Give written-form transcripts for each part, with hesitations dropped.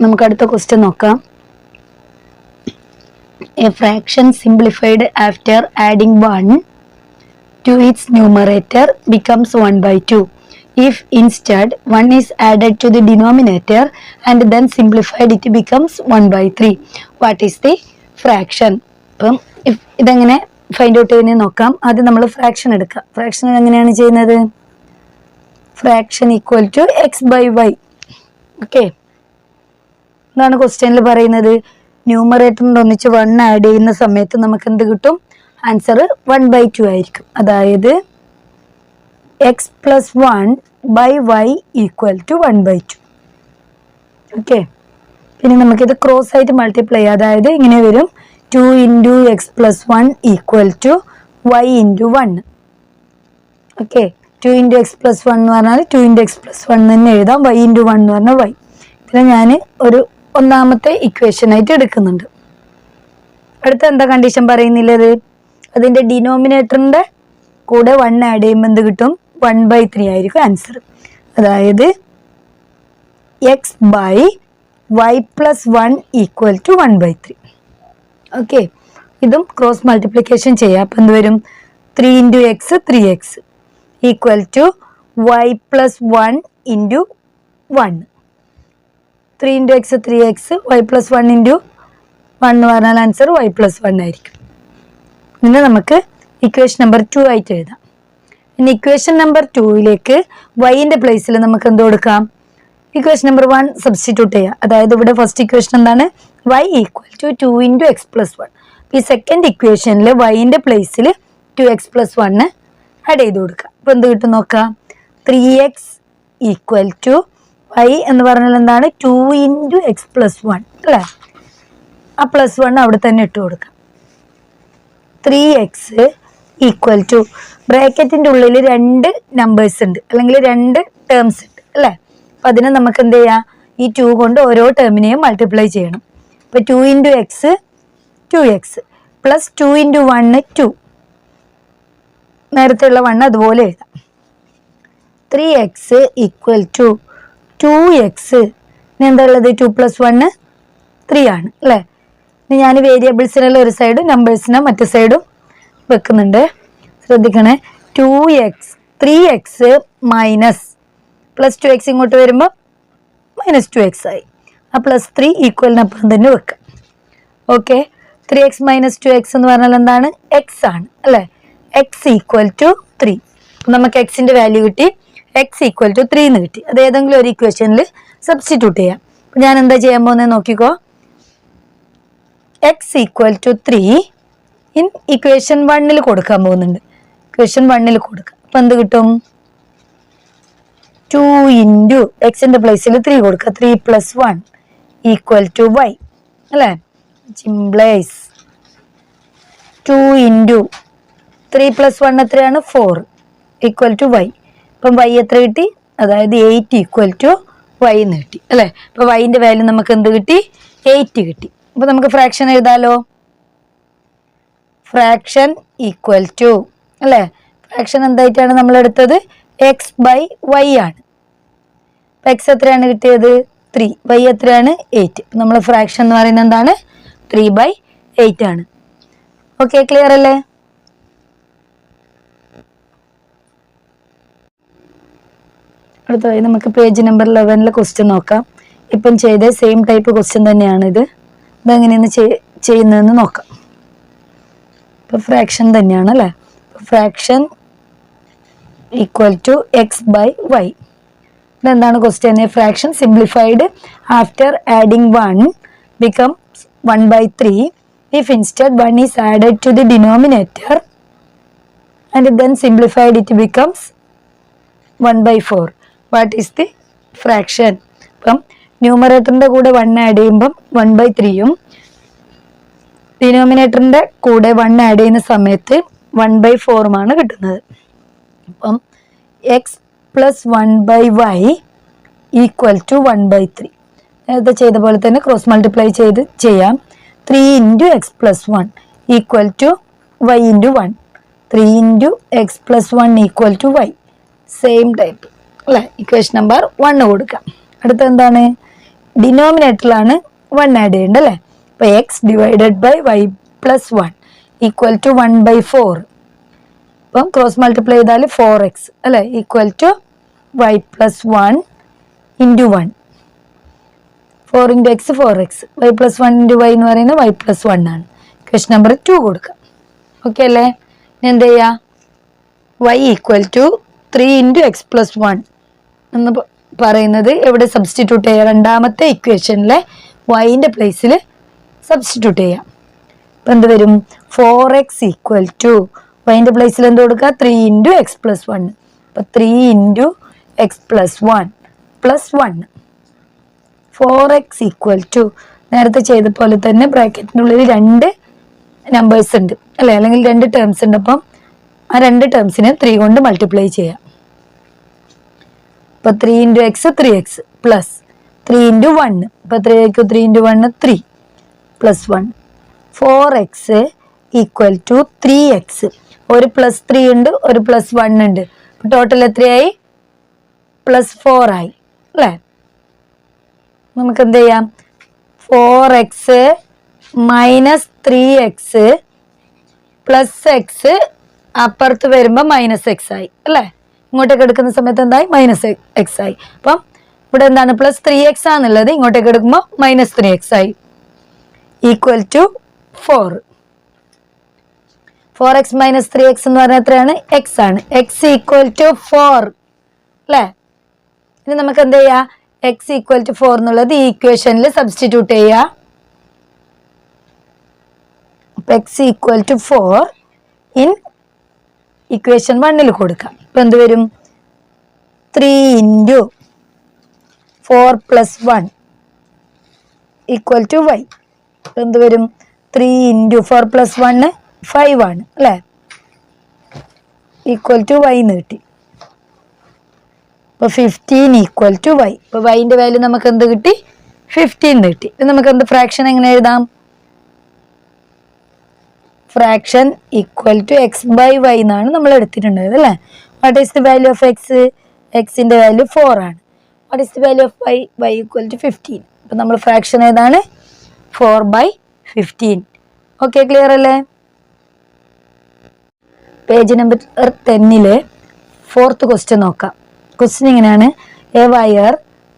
നമുക്ക് അടുത്ത ക്വസ്റ്റ്യൻ നോക്കാം. A fraction simplified after adding 1 to its numerator becomes 1 by 2. If instead 1 is added to the denominator and then simplified, it becomes 1 by 3. What is the fraction? അപ്പം ഇതെങ്ങനെ find out ചെയ്യുന്നത് നോക്കാം. ആദ്യം നമ്മൾ fraction എടുക്കുക. Fraction എങ്ങനെയാണ് ചെയ്യുന്നത്? Fraction equal to x by y. Okay, എന്താണ് ക്വസ്റ്റ്യനിൽ പറയുന്നത്? ന്യൂമറേറ്ററിൻ്റെ ഒന്നിച്ച് 1 ആഡ് ചെയ്യുന്ന സമയത്ത് നമുക്ക് എന്ത് കിട്ടും? ആൻസർ 1 by 2 ആയിരിക്കും. അതായത് x plus 1 by y equal to 1 by 2. Okay, പിന്നെ നമുക്കിത് ക്രോസ് ആയിട്ട് മൾട്ടിപ്ലൈ ചെയ്യാം. അതായത് ഇങ്ങനെ വരും 2 into x plus 1 equal to y into 1. Okay, 2 into x plus 1 എന്ന് പറഞ്ഞാൽ 2 ഇൻറ്റു എക്സ് പ്ലസ് 1 തന്നെ എഴുതാം. വൈ ഇൻറ്റു 1 എന്ന് പറഞ്ഞാൽ വൈ. ഇതിനെ ഞാൻ ഒരു ഒന്നാമത്തെ ഇക്വേഷൻ ആയിട്ട് എടുക്കുന്നുണ്ട്. അടുത്ത എന്താ കണ്ടീഷൻ പറയുന്നില്ലത്? അതിൻ്റെ ഡിനോമിനേറ്ററിൻ്റെ കൂടെ 1 ആഡ് ചെയ്യുമ്പോൾ എന്ത് കിട്ടും? 1 by 3 ആയിരിക്കും ആൻസർ. അതായത് x by y plus 1 equal to 1 by 3. Okay, ഇതും ക്രോസ് മൾട്ടിപ്ലിക്കേഷൻ ചെയ്യാം. അപ്പം എന്ത് വരും? 3 into x 3x equal to y plus 1 into 1. 3 into x 3x, y plus 1 into 1 എന്ന് പറഞ്ഞാൽ ആൻസർ വൈ പ്ലസ് 1 ആയിരിക്കും. പിന്നെ നമുക്ക് ഇക്വേഷൻ നമ്പർ 2 ആയിട്ട് എഴുതാം. ഇനി ഇക്വേഷൻ നമ്പർ 2ലേക്ക് വൈൻ്റെ പ്ലേസിൽ നമുക്ക് എന്ത് കൊടുക്കാം? ഇക്വേഷൻ നമ്പർ 1 സബ്സ്റ്റിറ്റ്യൂട്ട് ചെയ്യാം. അതായത് ഇവിടെ ഫസ്റ്റ് ഇക്വേഷൻ എന്താണ്? Y equal to 2 into x plus 1. ഈ സെക്കൻഡ് ഇക്വേഷനിൽ വൈൻ്റെ പ്ലേസിൽ 2x പ്ലസ് 1 ആഡ് ചെയ്ത് കൊടുക്കാം. അപ്പോൾ എന്ത് കിട്ടും നോക്കാം? 3x ഈക്വൽ ടു വൈ എന്ന് പറഞ്ഞാൽ എന്താണ്? 2 ഇൻറ്റു എക്സ് പ്ലസ് 1 അല്ലേ? ആ പ്ലസ് 1 അവിടെ തന്നെ ഇട്ട് കൊടുക്കാം. 3x ഈക്വൽ ടു ബ്രാക്കറ്റിൻ്റെ ഉള്ളിൽ 2 നമ്പേഴ്സ് ഉണ്ട്, അല്ലെങ്കിൽ 2 ടേംസ് ഉണ്ട് അല്ലേ? അപ്പം അതിനെ നമുക്ക് എന്ത് ചെയ്യാം? ഈ 2 കൊണ്ട് ഓരോ ടേമിനെയും മൾട്ടിപ്ലൈ ചെയ്യണം. അപ്പോൾ 2 into X 2x plus 2 into 1 2. നേരത്തെ ഉള്ള 1 അതുപോലെ എഴുതാം. 3x equal to 2x. ഇനി എന്താ ഉള്ളത്? 2 പ്ലസ് 1 3 ആണ് അല്ലേ? ഇനി ഞാൻ വേരിയബിൾസിനുള്ള ഒരു സൈഡും നമ്പേഴ്സിനെ മറ്റു സൈഡും വെക്കുന്നുണ്ട്. ശ്രദ്ധിക്കണേ. 3x മൈനസ് പ്ലസ് 2x ഇങ്ങോട്ട് വരുമ്പോൾ മൈനസ് 2x ആയി. ആ പ്ലസ് 3 ഈക്വലിനപ്പുറം തന്നെ വെക്കാം. ഓക്കെ, 3x മൈനസ് 2x എന്ന് പറഞ്ഞാൽ എന്താണ്? എക്സ് ആണ് അല്ലേ? X equal to 3. നമുക്ക് എക്സിൻ്റെ വാല്യൂ കിട്ടി. എക്സ് ഈക്വൽ ടു 3 എന്ന് കിട്ടി. അത് ഏതെങ്കിലും ഒരു ഇക്വേഷനിൽ സബ്സ്റ്റിറ്റ്യൂട്ട് ചെയ്യാം. അപ്പം ഞാൻ എന്താ ചെയ്യാൻ പോകുന്നത് നോക്കിക്കോ. X equal to 3 in equation 1 കൊടുക്കാൻ പോകുന്നുണ്ട്. ഇക്വേഷൻ 1 കൊടുക്കാം. അപ്പം എന്ത് കിട്ടും? 2 ഇൻറ്റു എക്സിൻ്റെ പ്ലേസിൽ 3 കൊടുക്കുക. 3 പ്ലസ് 1 ഈക്വൽ ടു വൈ അല്ലേ? ഇംപ്ലൈസ് 2 ഇൻറ്റു 3 പ്ലസ് 1 എത്രയാണ്? 4 ഈക്വൽ ടു വൈ. അപ്പം വൈ എത്ര കിട്ടി? അതായത് 8 ഈക്വൽ ടു വൈ എന്ന് കിട്ടി അല്ലേ? അപ്പോൾ വൈൻ്റെ വാല്യൂ നമുക്ക് എന്ത് കിട്ടി? 8 കിട്ടി. അപ്പോൾ നമുക്ക് ഫ്രാക്ഷൻ എഴുതാലോ. ഫ്രാക്ഷൻ ഈക്വൽ ടു അല്ലേ? ഫ്രാക്ഷൻ എന്തായിട്ടാണ് നമ്മൾ എടുത്തത്? എക്സ് ബൈ വൈ ആണ്. അപ്പം എക്സ് എത്രയാണ് കിട്ടിയത്? 3. വൈ എത്രയാണ്? 8. അപ്പം നമ്മൾ ഫ്രാക്ഷൻ എന്ന് പറയുന്നത് എന്താണ്? 3 by 8 ആണ്. ഓക്കെ, ക്ലിയർ അല്ലേ? അടുത്തതായി നമുക്ക് പേജ് നമ്പർ 11 ക്വസ്റ്റ്യൻ നോക്കാം. ഇപ്പം ചെയ്ത സെയിം ടൈപ്പ് ക്വസ്റ്റ്യൻ തന്നെയാണ് ഇത്. ഇതെങ്ങനെയാണ് ചെയ്യുന്നതെന്ന് നോക്കാം. ഇപ്പം ഫ്രാക്ഷൻ തന്നെയാണ് അല്ലേ? Fraction equal to x by y. ഇതെന്താണ് question? Fraction simplified after adding 1 becomes 1 by 3 if instead 1 is added to the denominator and then simplified it becomes 1 by 4. What is the fraction? അപ്പം ന്യൂമറേറ്ററിൻ്റെ കൂടെ 1 add ചെയ്യുമ്പം 1 by 3യും ഡിനോമിനേറ്ററിൻ്റെ കൂടെ 1 add ചെയ്യുന്ന സമയത്ത് 1 by 4മാണ് കിട്ടുന്നത്. അപ്പം x plus 1 by y equal to 1 by 3. നേരത്തെ ചെയ്ത പോലെ തന്നെ ക്രോസ് മൾട്ടിപ്ലൈ ചെയ്യാം. 3 into x plus 1 equal to y into 1. 3 into x plus 1 equal to y. Same type അല്ലേ? ഇക്വേഷൻ നമ്പർ 1 കൊടുക്കാം. അടുത്ത എന്താണ്? ഡിനോമിനേറ്ററിലാണ് 1 ആഡ് ചെയ്യേണ്ടത് അല്ലേ. അപ്പോൾ x divided by y plus 1 equal to 1/4. അപ്പം ക്രോസ് മൾട്ടിപ്ലൈ ചെയ്താൽ 4x അല്ലേ equal to y plus 1 into 1. 4 into x 4x, y plus 1 into y എന്ന് പറയുന്നത് വൈ പ്ലസ് 1 ആണ്. ക്വസ്റ്റ്യൻ നമ്പർ 2 കൊടുക്കാം. ഓക്കെ അല്ലേ. ഇനി എന്ത് ചെയ്യുക, y equal to 3 into x plus 1 എന്ന് പറയുന്നത് എവിടെ സബ്സ്റ്റിറ്റ്യൂട്ട് ചെയ്യുക, രണ്ടാമത്തെ ഇക്വേഷനിലെ വൈൻ്റെ പ്ലേസിൽ സബ്സ്റ്റിറ്റ്യൂട്ട് ചെയ്യാം. അപ്പം എന്ത് വരും, 4x ഈക്വൽ ടു വൈൻ്റെ പ്ലേസിൽ എന്ത് കൊടുക്കുക, 3 ഇൻറ്റു എക്സ് പ്ലസ് 1. അപ്പം 3 into x plus 1 plus 1. 4x equal to നേരത്തെ ചെയ്ത പോലെ തന്നെ ബ്രാക്കറ്റിൻ്റെ ഉള്ളിൽ 2 നമ്പേഴ്സ് ഉണ്ട് അല്ലേ, അല്ലെങ്കിൽ 2 ടേംസ് ഉണ്ട്. അപ്പം ആ 2 ടേംസിനെ 3 കൊണ്ട് മൾട്ടിപ്ലൈ ചെയ്യാം. അപ്പോൾ 3 into x 3x plus 3 into 1. അപ്പോൾ 3 into 1 3 plus 1. 4x equal to 3x. ഒരു പ്ലസ് 3 ഉണ്ട്, ഒരു പ്ലസ് 1 ഉണ്ട്. അപ്പോൾ ടോട്ടൽ എത്രയായി, പ്ലസ് 4 ആയി അല്ലേ. നമുക്ക് എന്ത് ചെയ്യാം, 4x minus 3x plus X അപ്പുറത്ത് വരുമ്പോൾ മൈനസ് എക്സ് ആയി അല്ലേ. ഇങ്ങോട്ടേക്ക് എടുക്കുന്ന സമയത്ത് എന്തായി, മൈനസ് എക്സ് ആയി. അപ്പം ഇവിടെ എന്താണ്, പ്ലസ് 3x ആണുള്ളത്, ഇങ്ങോട്ടേക്ക് എടുക്കുമ്പോൾ മൈനസ് 3x ആയി equal to 4. 4x minus 3x എന്ന് പറഞ്ഞാൽ എത്രയാണ്, എക്സ് ആണ്. എക്സ് ഈക്വൽ ടു 4 അല്ലേ. ഇനി നമുക്ക് എന്ത് ചെയ്യാം, എക്സ് ഈക്വൽ ടു 4 എന്നുള്ളത് ഈ ഇക്വേഷനിൽ സബ്സ്റ്റിറ്റ്യൂട്ട് ചെയ്യുക. X equal to 4 in equation 1 കൊടുക്കാം. ഇപ്പം എന്ത് വരും, 3 into 4 plus 1 equal to y. എന്ത് വരും, 3 ഇൻറ്റു 4 പ്ലസ് 1 5 ആണ് അല്ലേ, ഈക്വൽ ടു വൈ എന്ന് കിട്ടി. അപ്പോൾ 15 ഈക്വൽ ടു വൈ. ഇപ്പോൾ വൈൻ്റെ വാല്യൂ നമുക്ക് എന്ത് കിട്ടി, 15 കിട്ടി. ഇത് നമുക്ക് എന്ത് ഫ്രാക്ഷൻ എങ്ങനെ എഴുതാം, fraction equal to x by y എന്നാണ് നമ്മൾ എടുത്തിട്ടുണ്ടായത് അല്ലേ. What is the value of x, എക്സിൻ്റെ വാല്യൂ 4 ആണ്. What is the value of y, y equal to 15. അപ്പം നമ്മൾ ഫ്രാക്ഷൻ ഏതാണ്, 4/15. ഓക്കെ, ക്ലിയർ അല്ലേ. പേജ് നമ്പർ 10 4th ക്വസ്റ്റ്യൻ നോക്കാം. ക്വസ്റ്റ്യൻ ഇങ്ങനെയാണ്, a wire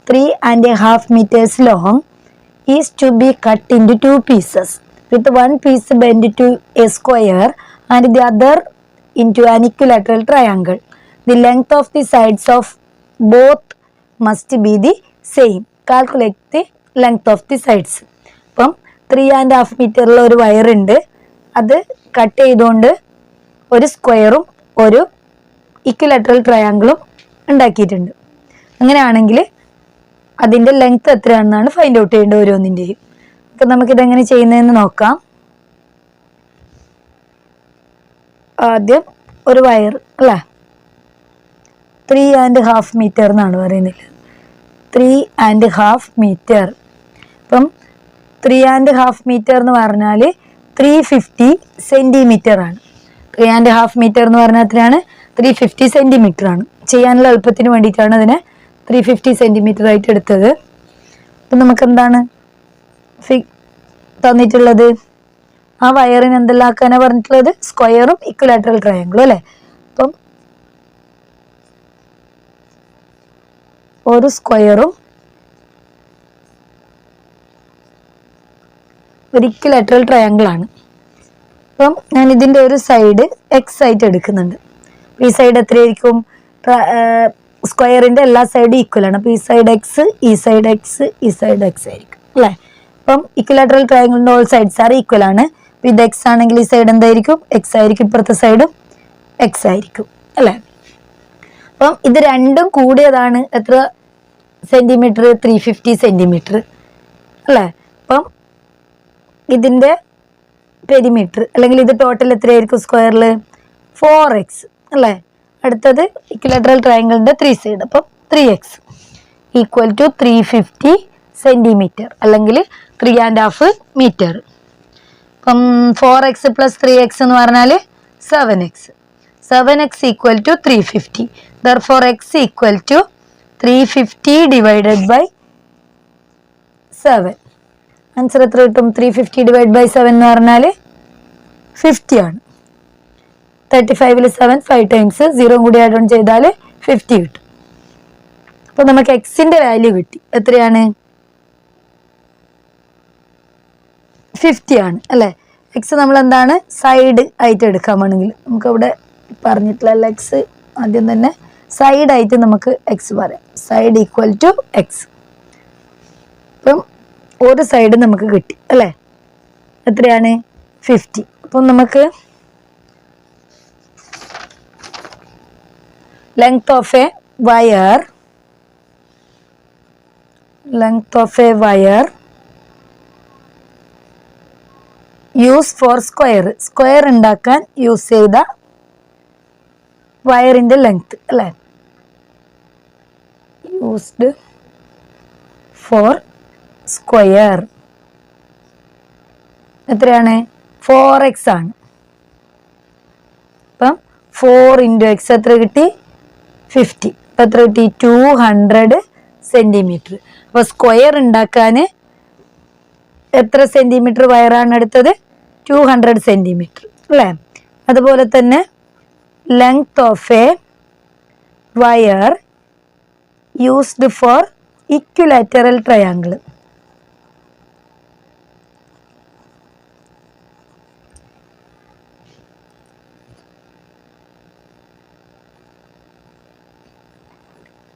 3.5 meters long is to be cut into 2 pieces with one piece bent to a square and the other into an equilateral triangle. The length of the sides of both must be the same. Calculate the length of the sides. അപ്പം 3.5 മീറ്ററിൽ ഒരു വയറുണ്ട്, അത് cut ചെയ്തുകൊണ്ട് ഒരു സ്ക്വയറും ഒരു equilateral ട്രയാങ്കിളും ഉണ്ടാക്കിയിട്ടുണ്ട്. അങ്ങനെയാണെങ്കിൽ അതിൻ്റെ ലെങ്ത് എത്രയാണെന്നാണ് ഫൈൻഡ് ഔട്ട് ചെയ്യേണ്ടത് ഓരോന്നിൻ്റെയും. അപ്പം നമുക്കിതെങ്ങനെ ചെയ്യുന്നതെന്ന് നോക്കാം. ആദ്യം ഒരു വയർ അല്ലേ, 3.5 മീറ്റർ എന്നാണ് പറയുന്നത്. 3.5 മീറ്റർ. അപ്പം 3.5 മീറ്റർ എന്ന് പറഞ്ഞാൽ 350 സെൻറ്റിമീറ്റർ ആണ്. 3.5 മീറ്റർ എന്ന് പറഞ്ഞാൽ എത്രയാണ്, 350 സെൻറ്റിമീറ്റർ ആണ്. ചെയ്യാനുള്ള എളുപ്പത്തിന് വേണ്ടിയിട്ടാണ് അതിനെ 350 സെൻറ്റിമീറ്റർ ആയിട്ട് എടുത്തത്. അപ്പം നമുക്ക് എന്താണ് തന്നിട്ടുള്ളത്, ആ വയറിന് എന്തെല്ലാം ആക്കാനാണ് പറഞ്ഞിട്ടുള്ളത്, സ്ക്വയറും ഇക്വലാറ്ററൽ ട്രയാങ്കിളും അല്ലേ. അപ്പം ഒരു സ്ക്വയറും ഒരു ഇക്വലാറ്ററൽ ട്രയാങ്കിൾ ആണ്. അപ്പം ഞാൻ ഇതിൻ്റെ ഒരു സൈഡ് എക്സ് ആയിട്ട് എടുക്കുന്നുണ്ട്. ഈ സൈഡ് എത്രയായിരിക്കും, സ്ക്വയറിൻ്റെ എല്ലാ സൈഡും ഈക്വൽ ആണ്. അപ്പോൾ ഈ സൈഡ് എക്സ്, ഈ സൈഡ് എക്സ്, ഈ സൈഡ് എക്സ് ആയിരിക്കും അല്ലേ. അപ്പം ഇക്വലാറ്ററൽ ട്രയാങ്കിളിൻ്റെ ഓൾ സൈഡ്സ് ആർ ഈക്വൽ ആണ്. അപ്പോൾ ഇത് എക്സ് ആണെങ്കിൽ ഈ സൈഡ് എന്തായിരിക്കും, എക്സ് ആയിരിക്കും, ഇപ്പുറത്തെ സൈഡും എക്സ് ആയിരിക്കും അല്ലേ. അപ്പം ഇത് രണ്ടും കൂടിയതാണ് എത്ര സെൻറ്റിമീറ്റർ, 350 സെൻറ്റിമീറ്റർ അല്ലേ. അപ്പം ഇതിൻ്റെ പെരിമീറ്റർ അല്ലെങ്കിൽ ഇത് ടോട്ടൽ എത്രയായിരിക്കും സ്ക്വയറിൽ, 4x അല്ലേ. അടുത്തത് ഇക്വലാറ്ററൽ ട്രയാങ്കിളിൻ്റെ 3 സൈഡ്, അപ്പം 3x ഈക്വൽ ടു 350 സെൻറ്റിമീറ്റർ അല്ലെങ്കിൽ 3.5 മീറ്റർ. അപ്പം 4x പ്ലസ് 3x എന്ന് പറഞ്ഞാൽ 7x. 7x equal to 350. Therefore x equal to 350 divided by 7. Answer എത്ര കിട്ടും? 350 ഡിവൈഡ് ബൈ 7 എന്ന് പറഞ്ഞാൽ 50 ആണ്. 35 7 5 ടൈംസ് 0 കൂടി ആഡ് ഓൺ ചെയ്താൽ 50 കിട്ടും. അപ്പൊ നമുക്ക് എക്സിന്റെ വാല്യൂ കിട്ടി. എത്രയാണ്? 50 ആണ് അല്ലെ. എക്സ് നമ്മൾ എന്താണ് സൈഡ് ആയിട്ട് എടുക്കാൻ വേണമെങ്കിൽ നമുക്ക് അവിടെ പറഞ്ഞിട്ടില്ല. എക്സ് ആദ്യം തന്നെ സൈഡ് ആയിട്ട് നമുക്ക് എക്സ് പറയാം. Side equal to x. അപ്പം ഒരു സൈഡ് നമുക്ക് കിട്ടി അല്ലെ. എത്രയാണ്? 50. അപ്പം നമുക്ക് length of A wire use for square ഉണ്ടാക്കാൻ യൂസ് ചെയ്ത വയറിന്റെ ലെങ്ത് അല്ലെ. യൂസ്ഡ് ഫോർ സ്ക്വയർ എത്രയാണ്? 4x ആണ്. അപ്പം 4 × x എത്ര കിട്ടി? 50. അപ്പം എത്ര കിട്ടി? 200 സെന്റിമീറ്റർ. അപ്പൊ സ്ക്വയർ ഉണ്ടാക്കാൻ എത്ര സെന്റിമീറ്റർ വയറാണ് എടുത്തത്? 200 സെന്റിമീറ്റർ അല്ലേ. അതുപോലെ തന്നെ length of A wire used for equilateral triangle.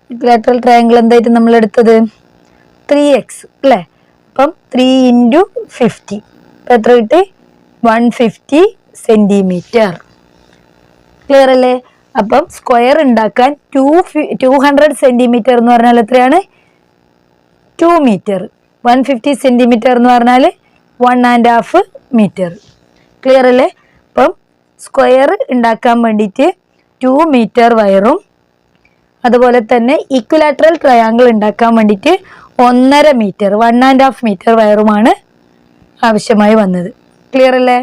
Equilateral triangle എന്തായിട്ട് നമ്മൾ എടുത്തത്? 3x അല്ലേ. അപ്പം 3 × 50 അപ്പം എത്ര കിട്ടി? 150 സെന്റിമീറ്റർ. ക്ലിയർ അല്ലേ. അപ്പം സ്ക്വയർ ഉണ്ടാക്കാൻ 200 സെന്റിമീറ്റർ എന്ന് പറഞ്ഞാൽ എത്രയാണ്? 2 മീറ്റർ. 150 സെന്റിമീറ്റർ എന്ന് പറഞ്ഞാൽ 1.5 മീറ്റർ. ക്ലിയർ അല്ലേ. അപ്പം സ്ക്വയർ ഉണ്ടാക്കാൻ വേണ്ടിയിട്ട് 2 മീറ്റർ വയറും അതുപോലെ തന്നെ ഇക്വിലാറ്ററൽ ട്രയാങ്കിൾ ഉണ്ടാക്കാൻ വേണ്ടിയിട്ട് 1.5 മീറ്റർ 1.5 മീറ്റർ വയറുമാണ് ആവശ്യമായി വന്നത്. ക്ലിയർ അല്ലേ.